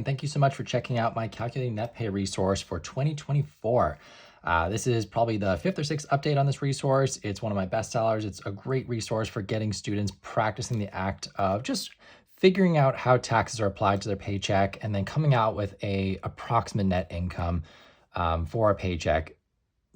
and thank you so much for checking out my Calculating Net Pay resource for 2024. This is probably the 5th or 6th update on this resource. It's one of my best sellers. It's a great resource for getting students practicing the act of just figuring out how taxes are applied to their paycheck and then coming out with a approximate net income for a paycheck.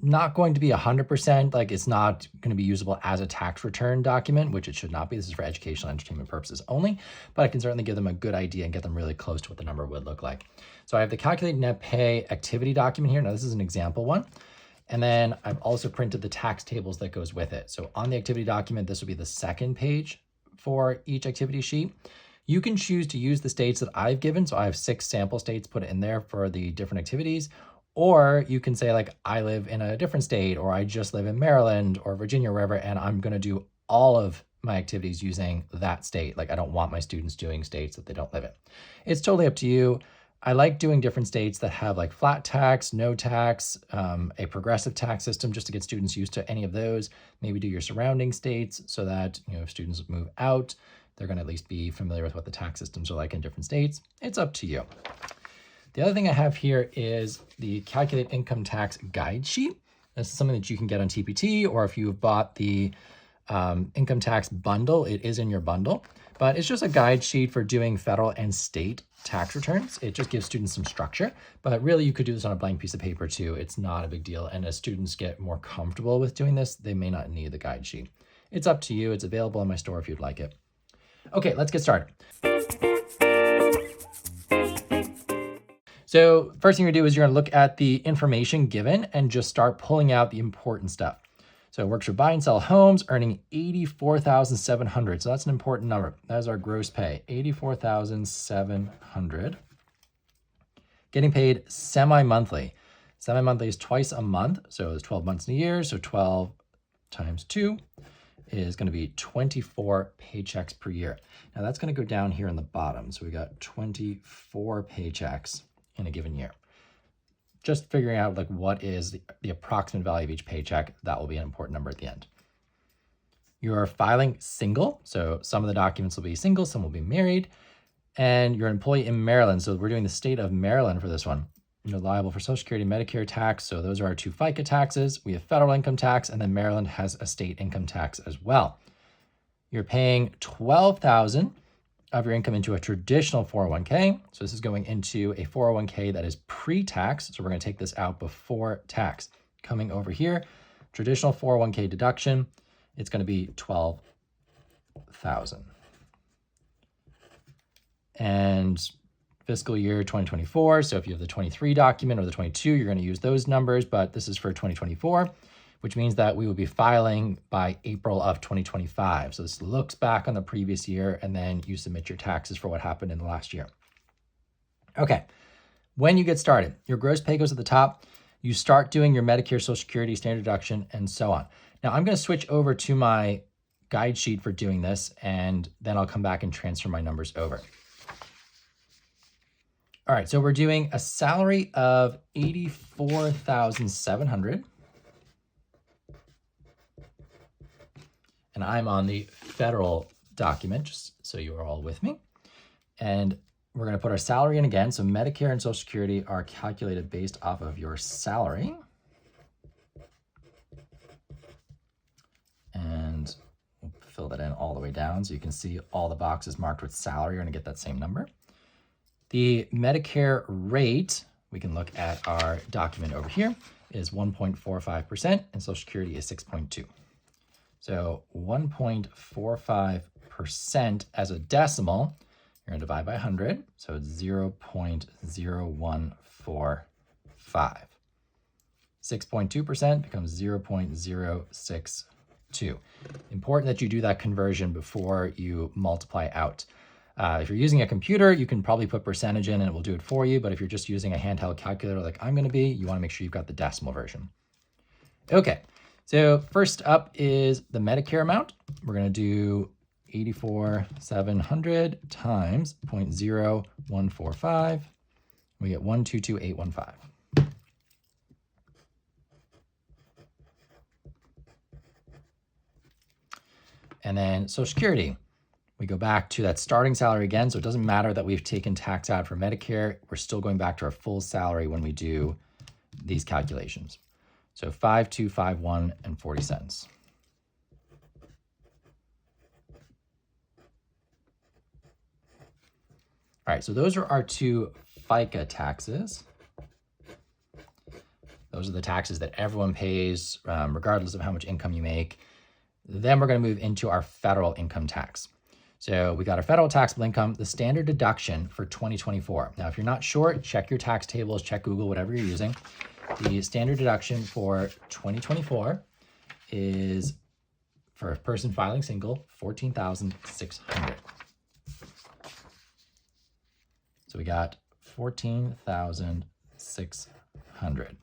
Not going to be 100%, like it's not going to be usable as a tax return document, which it should not be. This is for educational entertainment purposes only, but I can certainly give them a good idea and get them really close to what the number would look like. So I have the Calculate Net Pay activity document here. Now this is an example one. And then I've also printed the tax tables that goes with it. So on the activity document, this will be the second page for each activity sheet. You can choose to use the states that I've given. So I have 6 sample states put in there for the different activities. Or you can say like, I live in a different state, or I just live in Maryland or Virginia, or wherever, and I'm gonna do all of my activities using that state. Like I don't want my students doing states that they don't live in. It's totally up to you. I like doing different states that have like flat tax, no tax, a progressive tax system, just to get students used to any of those. Maybe do your surrounding states so that, if students move out, they're gonna at least be familiar with what the tax systems are like in different states. It's up to you. The other thing I have here is the Calculate Income Tax Guide Sheet. This is something that you can get on TPT, or if you've bought the income tax bundle, it is in your bundle. But it's just a guide sheet for doing federal and state tax returns. It just gives students some structure, but really you could do this on a blank piece of paper too. It's not a big deal. And as students get more comfortable with doing this, they may not need the guide sheet. It's up to you. It's available in my store if you'd like it. Okay, let's get started. So first thing you're gonna do is you're gonna look at the information given and just start pulling out the important stuff. So it works for buy and sell homes, earning $84,700. So that's an important number. That is our gross pay, $84,700. Getting paid semi-monthly. Semi-monthly is twice a month. So there's 12 months in a year. So 12 times 2 is going to be 24 paychecks per year. Now that's going to go down here in the bottom. So we got 24 paychecks in a given year. Just figuring out like what is the approximate value of each paycheck. That will be an important number at the end. You're filing single. So some of the documents will be single, some will be married. And you're an employee in Maryland. So we're doing the state of Maryland for this one. You're liable for Social Security and Medicare tax. So those are our 2 FICA taxes. We have federal income tax, and then Maryland has a state income tax as well. You're paying $12,000 of your income into a traditional 401k. So this is going into a 401k that is pre-tax. So we're going to take this out before tax. Coming over here, traditional 401k deduction, it's going to be $12,000. And fiscal year 2024. So if you have the 23 document or the 22, you're going to use those numbers, but this is for 2024, which means that we will be filing by April of 2025. So this looks back on the previous year, and then you submit your taxes for what happened in the last year. Okay, when you get started, your gross pay goes at the top. You start doing your Medicare, Social Security, standard deduction, and so on. Now I'm going to switch over to my guide sheet for doing this, and then I'll come back and transfer my numbers over. All right, so we're doing a salary of $84,700. And I'm on the federal document, just so you are all with me. And we're gonna put our salary in again. So Medicare and Social Security are calculated based off of your salary. And we'll fill that in all the way down so you can see all the boxes marked with salary. You're gonna get that same number. The Medicare rate, we can look at our document over here, is 1.45%, and Social Security is 6.2. So 1.45% as a decimal, you're going to divide by 100, so it's 0.0145. 6.2% becomes 0.062. Important that you do that conversion before you multiply out. If you're using a computer, you can probably put percentage in and it will do it for you. But if you're just using a handheld calculator like I'm going to be, you want to make sure you've got the decimal version. Okay, so first up is the Medicare amount. We're going to do 84,700 times 0.0145. We get 122,815. And then Social Security. We go back to that starting salary again. So it doesn't matter that we've taken tax out for Medicare. We're still going back to our full salary when we do these calculations. So 5251 and 40 cents. All right, so those are our two FICA taxes. Those are the taxes that everyone pays, regardless of how much income you make. Then we're going to move into our federal income tax. So we got our federal taxable income, the standard deduction for 2024. Now, if you're not sure, check your tax tables, check Google, whatever you're using. The standard deduction for 2024 is, for a person filing single, $14,600. So we got $14,600.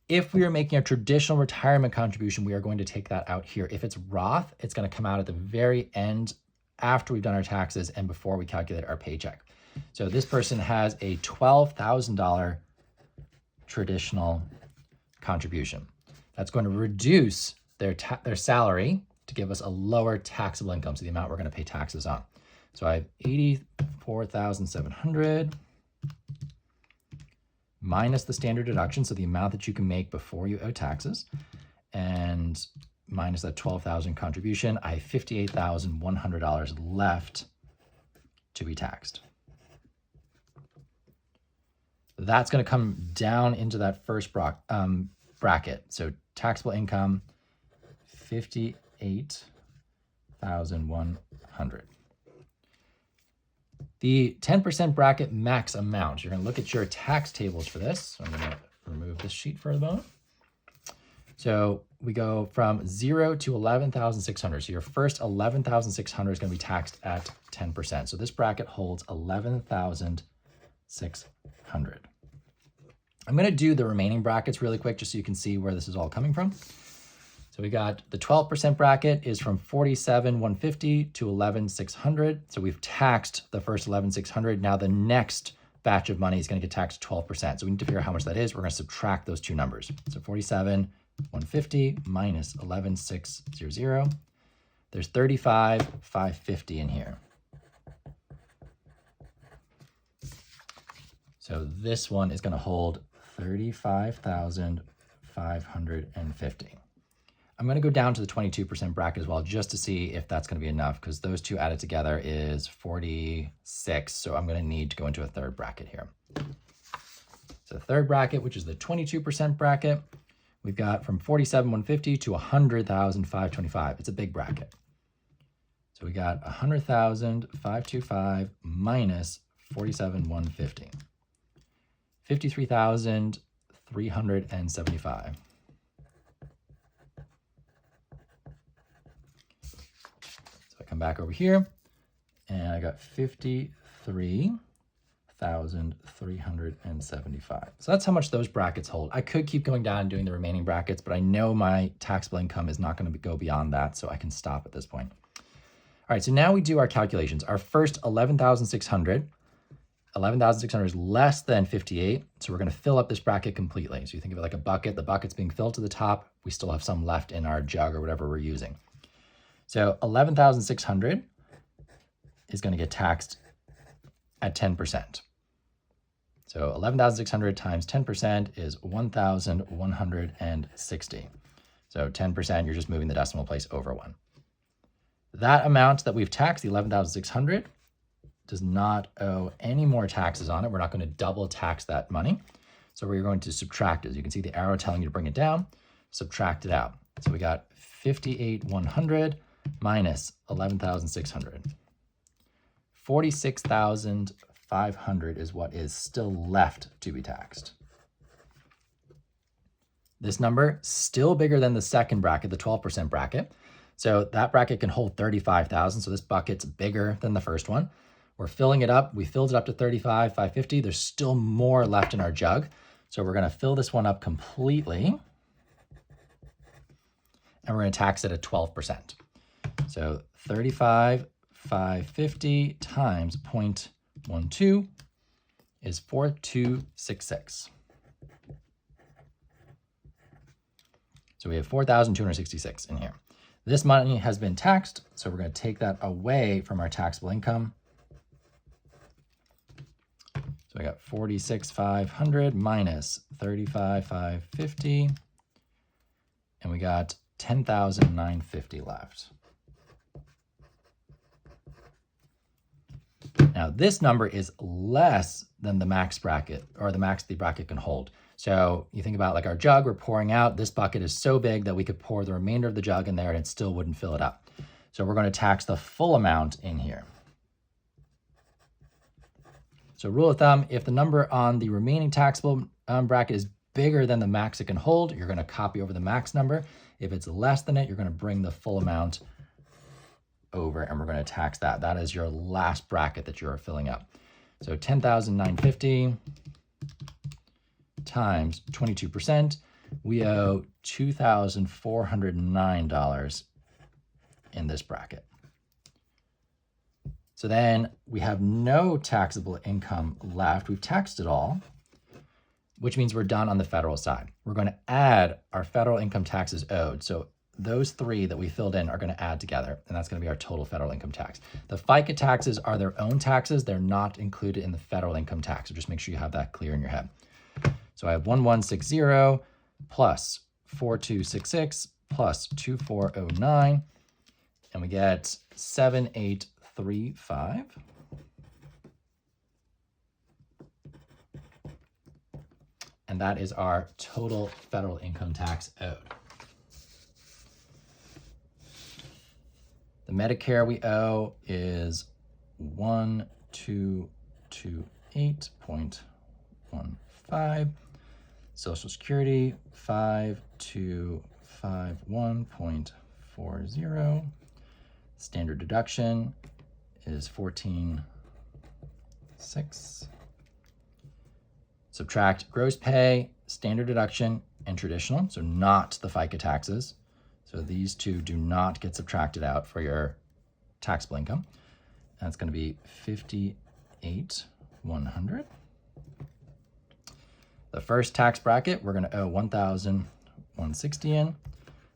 If we are making a traditional retirement contribution, we are going to take that out here. If it's Roth, it's going to come out at the very end after we've done our taxes and before we calculate our paycheck. So this person has a $12,000 traditional contribution. That's going to reduce their salary to give us a lower taxable income, so the amount we're going to pay taxes on. So I have 84,700 minus the standard deduction, so the amount that you can make before you owe taxes, and minus that 12,000 contribution, I have $58,100 left to be taxed. That's going to come down into that first bracket. So taxable income, 58,100. The 10% bracket max amount. You're going to look at your tax tables for this. So I'm going to remove this sheet for the moment. So we go from 0 to 11,600. So your first 11,600 is going to be taxed at 10%. So this bracket holds 11,600. I'm going to do the remaining brackets really quick just so you can see where this is all coming from. So we got the 12% bracket is from 47,150 to 11,600. So we've taxed the first 11,600. Now the next batch of money is going to get taxed 12%. So we need to figure out how much that is. We're going to subtract those two numbers. So 47,150 minus 11,600. There's 35,550 in here. So this one is going to hold 35,550. I'm going to go down to the 22% bracket as well, just to see if that's going to be enough, because those two added together is 46. So I'm going to need to go into a third bracket here. So the third bracket, which is the 22% bracket, we've got from 47,150 to 100,525. It's a big bracket. So we got 100,525 minus 47,150. 53,375. Come back over here, and I got 53,375. So that's how much those brackets hold. I could keep going down and doing the remaining brackets, but I know my taxable income is not going to go beyond that, so I can stop at this point. All right, so now we do our calculations. Our first 11,600 is less than 58, so we're going to fill up this bracket completely. So you think of it like a bucket. The bucket's being filled to the top. We still have some left in our jug or whatever we're using. So 11,600 is going to get taxed at 10%. So 11,600 times 10% is 1,160. So 10%, you're just moving the decimal place over one. That amount that we've taxed, the 11,600, does not owe any more taxes on it. We're not going to double tax that money. So we're going to subtract it. You can see the arrow telling you to bring it down, subtract it out. So we got 58,100 minus 11,600. 46,500 is what is still left to be taxed. This number still bigger than the second bracket, the 12% bracket. So that bracket can hold 35,000. So this bucket's bigger than the first one. We're filling it up. We filled it up to 35,550. There's still more left in our jug. So we're going to fill this one up completely. And we're going to tax it at 12%. So 35,550 times 0.12 is 4,266. So we have 4,266 in here. This money has been taxed, so we're going to take that away from our taxable income. So I got 46,500 minus 35,550, and we got 10,950 left. Now this number is less than the max bracket, or the max the bracket can hold. So you think about like our jug we're pouring out, this bucket is so big that we could pour the remainder of the jug in there and it still wouldn't fill it up. So we're going to tax the full amount in here. So rule of thumb, if the number on the remaining taxable bracket is bigger than the max it can hold, you're going to copy over the max number. If it's less than it, you're going to bring the full amount over and we're going to tax that. That is your last bracket that you're filling up. So 10,950 times 22%, we owe $2,409 in this bracket. So then we have no taxable income left. We've taxed it all, which means we're done on the federal side. We're going to add our federal income taxes owed. So those three that we filled in are going to add together, and that's going to be our total federal income tax. The FICA taxes are their own taxes. They're not included in the federal income tax. So just make sure you have that clear in your head. So I have 1160 plus 4266 plus 2409, and we get 7835. And that is our total federal income tax owed. The Medicare we owe is 1228.15. Social Security 5251.40. Standard deduction is 14.6. Subtract gross pay, standard deduction, and traditional, so not the FICA taxes. So these two do not get subtracted out for your taxable income. That's going to be 58,100. The first tax bracket, we're going to owe 1,160 in.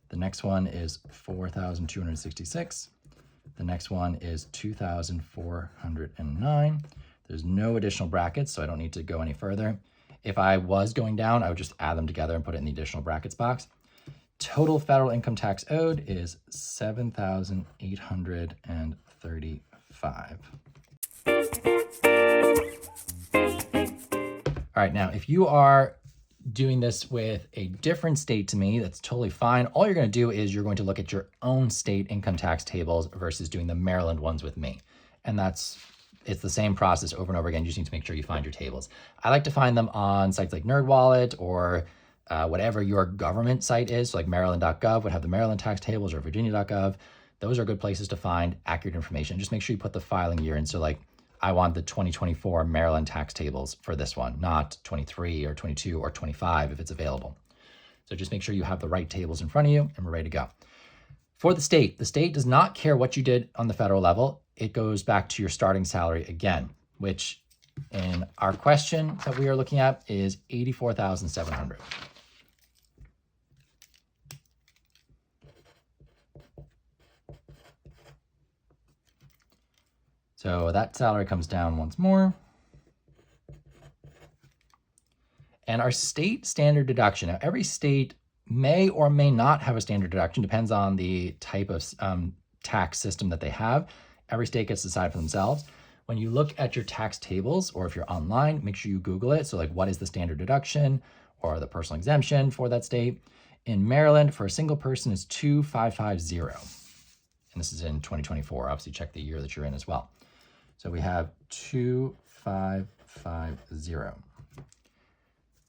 The next one is 4,266. The next one is 2,409. There's no additional brackets, so I don't need to go any further. If I was going down, I would just add them together and put it in the additional brackets box. Total federal income tax owed is $7,835. All right, now if you are doing this with a different state to me, that's totally fine. All you're going to do is you're going to look at your own state income tax tables versus doing the Maryland ones with me. And it's the same process over and over again. You just need to make sure you find your tables. I like to find them on sites like NerdWallet or whatever your government site is. So like Maryland.gov would have the Maryland tax tables, or Virginia.gov. Those are good places to find accurate information. Just make sure you put the filing year in. So like I want the 2024 Maryland tax tables for this one, not 23 or 22 or 25 if it's available. So just make sure you have the right tables in front of you and we're ready to go. For the state does not care what you did on the federal level. It goes back to your starting salary again, which in our question that we are looking at is $84,700. So that salary comes down once more. And our state standard deduction. Now, every state may or may not have a standard deduction, depends on the type of tax system that they have. Every state gets to decide for themselves. When you look at your tax tables, or if you're online, make sure you Google it. So like, what is the standard deduction or the personal exemption for that state? In Maryland, for a single person is 2,550. And this is in 2024. Obviously check the year that you're in as well. So we have 2,550.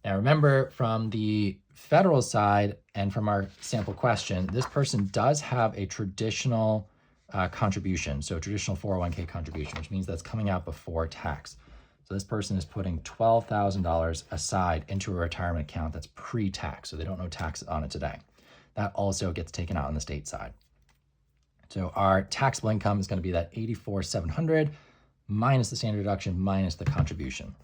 Now remember, from the federal side and from our sample question, this person does have a traditional contribution, so traditional 401k contribution, which means that's coming out before tax. So this person is putting $12,000 aside into a retirement account that's pre-tax, so they don't know tax on it today. That also gets taken out on the state side. So our taxable income is going to be that $84,700 minus the standard deduction minus the contribution.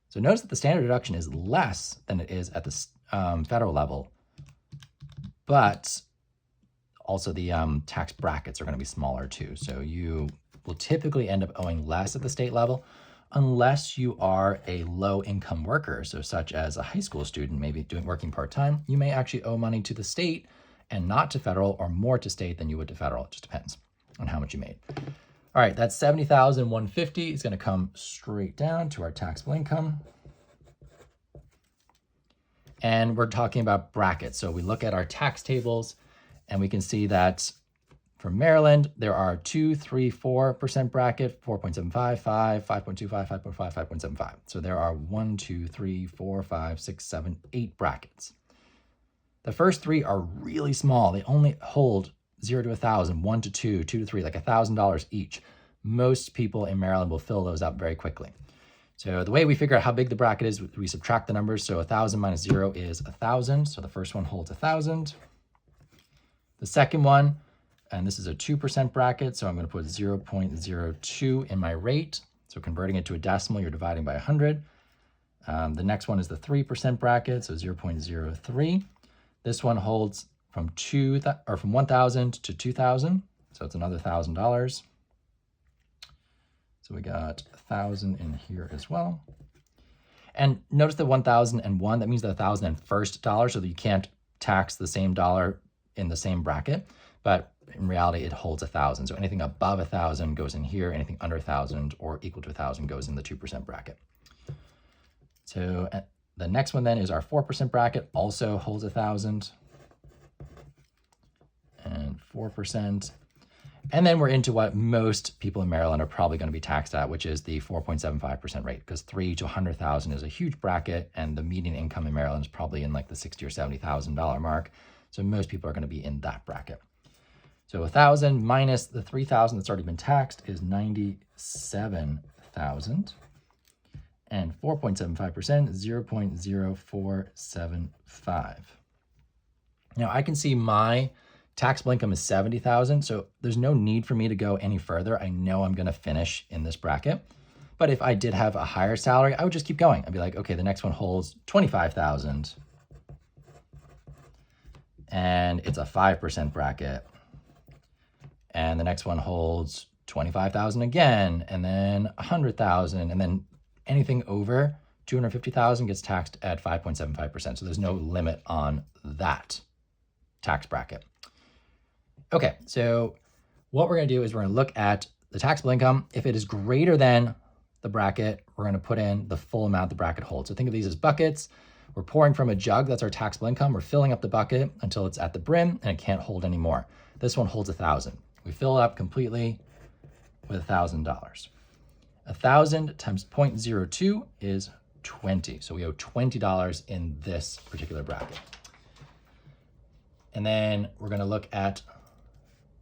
So notice that the standard deduction is less than it is at the federal level, but Also, the tax brackets are going to be smaller too. So you will typically end up owing less at the state level unless you are a low income worker. So such as a high school student, maybe working part-time, you may actually owe money to the state and not to federal, or more to state than you would to federal. It just depends on how much you made. All right, that's $70,150 is going to come straight down to our taxable income. And we're talking about brackets. So we look at our tax tables and we can see that for Maryland, there are 2, 3, 4% bracket, 4.75, 5, 5.25, 5.5, 5.75. So there are 1, 2, 3, 4, 5, 6, 7, 8 brackets. The first 3 are really small. They only hold 0 to 1,000, 1 to 2, 2 to 3, like $1,000 each. Most people in Maryland will fill those up very quickly. So the way we figure out how big the bracket is, we subtract the numbers. So 1,000 minus 0 is 1,000. So the first one holds 1,000. The second one, and this is a 2% bracket, so I'm going to put 0.02 in my rate. So converting it to a decimal, you're dividing by 100. The next one is the 3% bracket, so 0.03. This one holds from 1,000 to 2,000, so it's another $1,000. So we got 1,000 in here as well. And notice the 1,001, that means the 1,001st dollar, so that you can't tax the same dollar in the same bracket, but in reality, it holds 1,000. So anything above 1,000 goes in here, anything under 1,000 or equal to 1,000 goes in the 2% bracket. So the next one then is our 4% bracket, also holds 1,000 and 4%. And then we're into what most people in Maryland are probably going to be taxed at, which is the 4.75% rate, because 3 to 100,000 is a huge bracket, and the median income in Maryland is probably in like the $60,000 or $70,000 mark. So most people are going to be in that bracket. So 1,000 minus the 3,000 that's already been taxed is 97,000, and 4.75% is 0.0475. Now I can see my taxable income is 70,000, so there's no need for me to go any further. I know I'm going to finish in this bracket. But if I did have a higher salary, I would just keep going. I'd be like, okay, the next one holds 25,000, and it's a 5% bracket. And the next one holds 25,000 again, and then 100,000, and then anything over 250,000 gets taxed at 5.75%. So there's no limit on that tax bracket. Okay, so what we're going to do is we're going to look at the taxable income. If it is greater than the bracket, we're going to put in the full amount the bracket holds. So think of these as buckets. We're pouring from a jug, that's our taxable income. We're filling up the bucket until it's at the brim and it can't hold any more. This one holds 1,000. We fill it up completely with $1,000. 1,000 times 0.02 is 20. So we owe $20 in this particular bracket. And then we're going to look at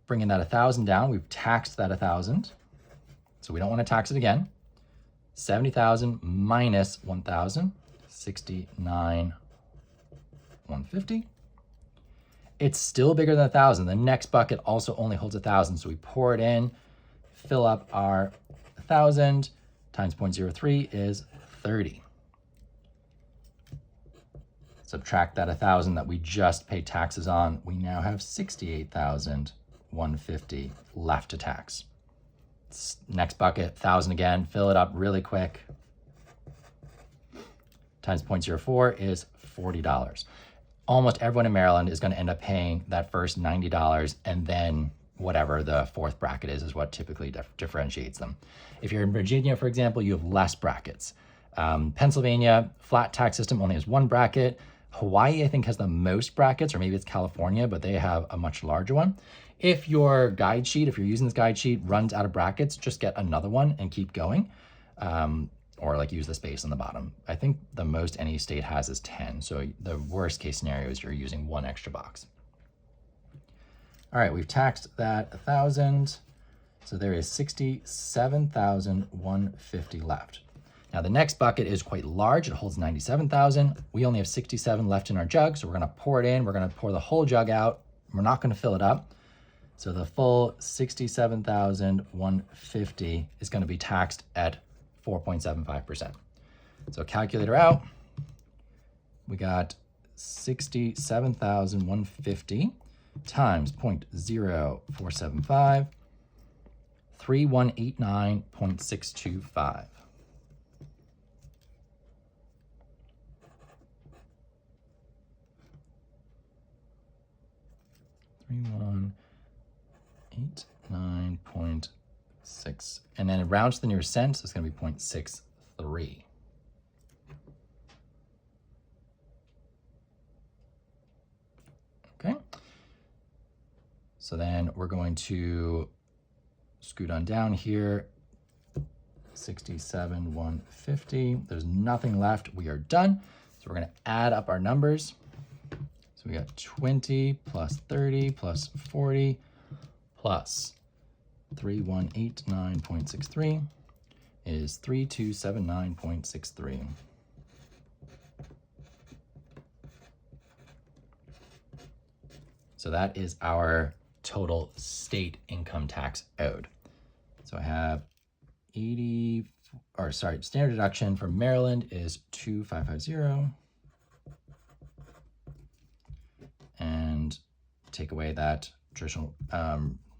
bringing that 1,000 down. We've taxed that 1,000, so we don't want to tax it again. 70,000 minus 1,000, 69,150. It's still bigger than 1,000. The next bucket also only holds 1,000, so we pour it in, fill up our 1,000 times 0.03 is 30. Subtract that 1,000 that we just paid taxes on. We now have 68,150 left to tax. Next bucket, 1,000 again, fill it up really quick. Times 0.04 is $40. Almost everyone in Maryland is going to end up paying that first $90, and then whatever the fourth bracket is what typically differentiates them. If you're in Virginia, for example, you have less brackets. Pennsylvania, flat tax system, only has one bracket. Hawaii, I think, has the most brackets, or maybe it's California, but they have a much larger one. If your guide sheet, if you're using this guide sheet, runs out of brackets, just get another one and keep going. Or like use the space on the bottom. I think the most any state has is 10. So the worst case scenario is you're using one extra box. All right, we've taxed that 1,000. So there is 67,150 left. Now the next bucket is quite large. It holds 97,000. We only have 67 left in our jug. So we're gonna pour it in. We're gonna pour the whole jug out. We're not gonna fill it up. So the full 67,150 is gonna be taxed at 4.75%. So calculator out, we got 67,150 times 0.0475, 3189.625. 3189.6, and then it rounds to the nearest cent, so it's going to be 0.63. Okay. So then we're going to scoot on down here. 67,150. There's nothing left. We are done. So we're going to add up our numbers. So we got 20 plus 30 plus 40 plus 3189.63 is 3279.63. So that is our total state income tax owed. So I have standard deduction for Maryland is 2,550. And take away that traditional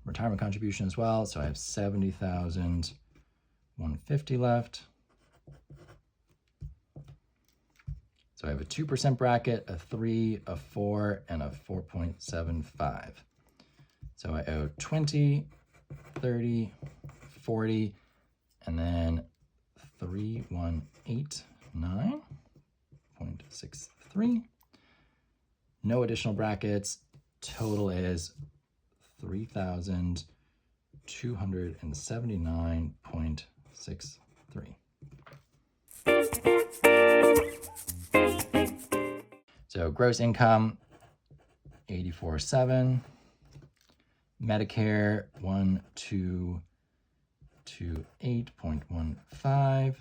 retirement contribution as well. So I have 70,150 left. So I have a 2% bracket, a 3, a 4, and a 4.75. So I owe 20, 30, 40, and then 3189.63. No additional brackets. Total is 3,279.63. So gross income, 84,700. Medicare, 1,228.15.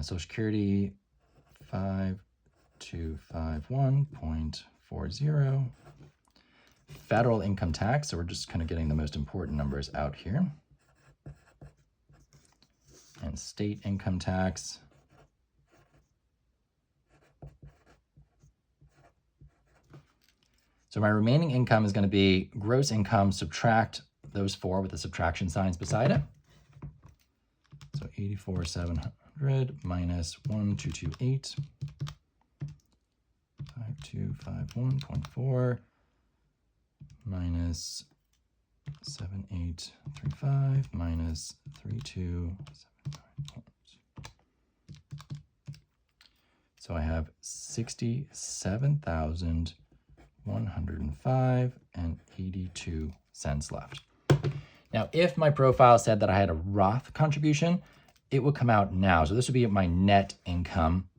Social Security, 5,251.40. Federal income tax, so we're just kind of getting the most important numbers out here. And state income tax, so my remaining income is going to be gross income, subtract those four with the subtraction signs beside it. So 84,700 minus 1,228, 5,251.4 minus 7,835 minus 3,279. So I have 67,105.82 left. Now, if my profile said that I had a Roth contribution, it would come out now. So this would be my net income.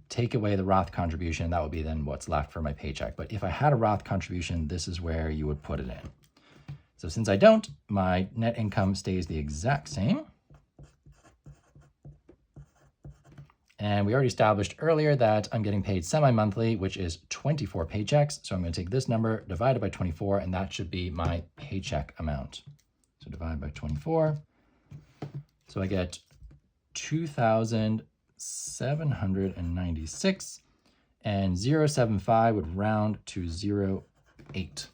Take away the Roth contribution, that would be then what's left for my paycheck. But if I had a Roth contribution, this is where you would put it in. So since I don't, my net income stays the exact same. And we already established earlier that I'm getting paid semi-monthly, which is 24 paychecks. So I'm going to take this number, divide it by 24, and that should be my paycheck amount. So divide by 24. So I get 2,796, and 0.75 would round to 0.8.